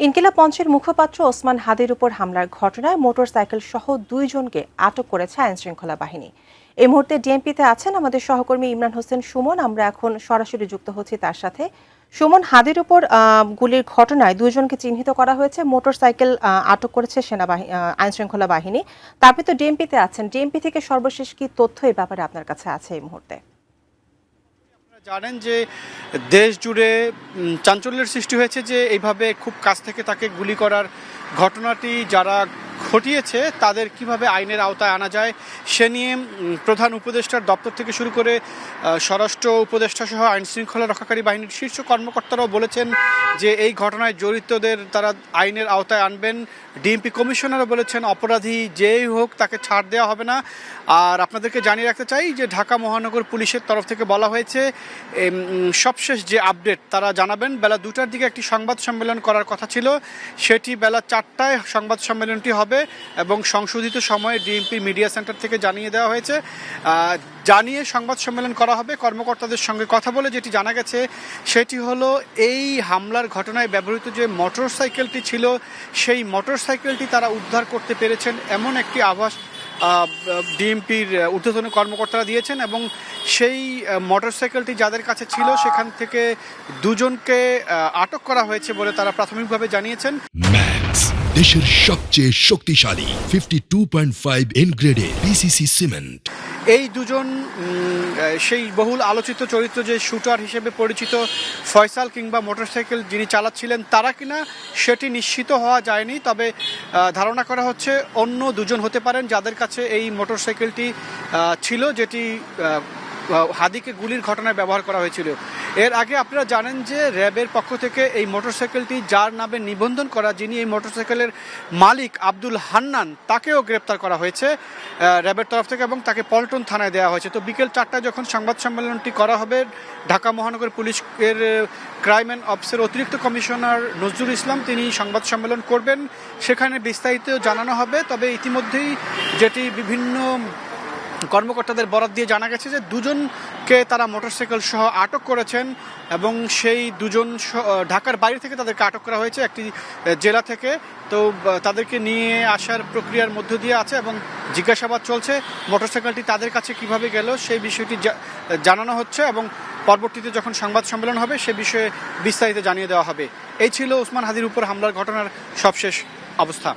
ইনকিলাব মঞ্চের মুখপাত্র ওসমান হাদির উপর হামলার ঘটনায় মোটরসাইকেল সহ 2 জনকে আটক করেছে আইনশৃঙ্খলা বাহিনী। এই মুহূর্তে ডিএমপিতে আছেন আমাদের সহকর্মী ইমরান হোসেন সুমন। আমরা এখন সরাসরি যুক্ত হচ্ছি তার সাথে। সুমন, হাদির উপর গুলির ঘটনায় 2 জনকে চিহ্নিত করা হয়েছে, মোটরসাইকেল আটক করেছে আইনশৃঙ্খলা বাহিনী। তারপরে তো ডিএমপিতে আছেন, ডিএমপি থেকে সর্বশেষ কি তথ্য এই ব্যাপারে আপনার কাছে আছে এই মুহূর্তে? জানেন যে দেশ জুড়ে চাঞ্চল্যের সৃষ্টি হয়েছে যে এইভাবে খুব কাছ থেকে তাকে গুলি করার ঘটনাটি যারা ঘটিয়েছে তাদের কিভাবে আইনের আওতায় আনা যায় সে নিয়ে প্রধান উপদেষ্টার দপ্তর থেকে শুরু করে স্বরাষ্ট্র উপদেষ্টা সহ আইন শৃঙ্খলা রক্ষাকারী বাহিনীর শীর্ষ কর্মকর্তারাও বলেছেন যে এই ঘটনায় জড়িতদের তারা আইনের আওতায় আনবেন। ডিএমপি কমিশনারও বলেছেন অপরাধী যেই হোক তাকে ছাড় দেওয়া হবে না। আর আপনাদেরকে জানিয়ে রাখতে চাই যে ঢাকা মহানগর পুলিশের তরফ থেকে বলা হয়েছে সবশেষ যে আপডেট তারা জানাবেন। বেলা 2টার দিকে একটি সংবাদ সম্মেলন করার কথা ছিল, সেটি বেলা 4টায় সংবাদ সম্মেলনটি হবে এবং সংশোধিত সময়ে ডিএমপি মিডিয়া সেন্টার থেকে জানিয়ে দেওয়া হয়েছে। জানিয়ে সংবাদ সম্মেলন করা হবে। কর্মকর্তাদের সঙ্গে কথা বলে যেটি জানা গেছে সেটি হলো এই হামলার ঘটনায় ব্যবহৃত যে মোটরসাইকেলটি ছিল সেই মোটরসাইকেলটি তারা উদ্ধার করতে পেরেছেন এমন একটি আভাস ডিএমপির ঊর্ধ্বতন কর্মকর্তারা দিয়েছেন এবং সেই মোটরসাইকেলটি যাদের কাছে ছিল সেখান থেকে 2 জনকে আটক করা হয়েছে বলে তারা প্রাথমিকভাবে জানিয়েছেন। ম্যাক্স দেশের সবচেয়ে শক্তিশালী 52.5 এন গ্রেডের পিসিসি সিমেন্ট। এই 2 জন সেই বহুল আলোচিত চরিত্র যে শুটার হিসেবে পরিচিত ফয়সাল কিংবা মোটরসাইকেল যিনি চালাচ্ছিলেন তারা কিনা সেটি নিশ্চিত হওয়া যায়নি, তবে ধারণা করা হচ্ছে অন্য 2 জন হতে পারেন যাদের কাছে এই মোটরসাইকেলটি ছিল যেটি হাদিকে গুলির ঘটনায় ব্যবহার করা হয়েছিল। এর আগে আপনারা জানেন যে র্যাবের পক্ষ থেকে এই মোটরসাইকেলটি যার নামে নিবন্ধন করা, যিনি এই মোটরসাইকেলের মালিক আব্দুল হান্নান, তাকেও গ্রেপ্তার করা হয়েছে র্যাবের তরফ থেকে এবং তাকে পল্টন থানায় দেওয়া হয়েছে। তো বিকেল 4টায় যখন সংবাদ সম্মেলনটি করা হবে, ঢাকা মহানগর পুলিশের ক্রাইম অ্যান্ড অফিসের অতিরিক্ত কমিশনার নজরুল ইসলাম তিনি সংবাদ সম্মেলন করবেন, সেখানে বিস্তারিত জানানো হবে। তবে ইতিমধ্যেই যেটি বিভিন্ন কর্মকর্তাদের বরাত দিয়ে জানা গেছে যে 2 জনকে তারা মোটরসাইকেল সহ আটক করেছেন এবং সেই 2 জন ঢাকার বাইরে থেকে তাদেরকে আটক করা হয়েছে একটি জেলা থেকে। তো তাদেরকে নিয়ে আসার প্রক্রিয়ার মধ্য দিয়ে আছে এবং জিজ্ঞাসাবাদ চলছে। মোটরসাইকেলটি তাদের কাছে কিভাবে গেল সেই বিষয়টি জানানো হচ্ছে এবং পরবর্তীতে যখন সংবাদ সম্মেলন হবে সে বিষয়ে বিস্তারিত জানিয়ে দেওয়া হবে। এই ছিল ওসমান হাদির উপর হামলার ঘটনার সবশেষ অবস্থা।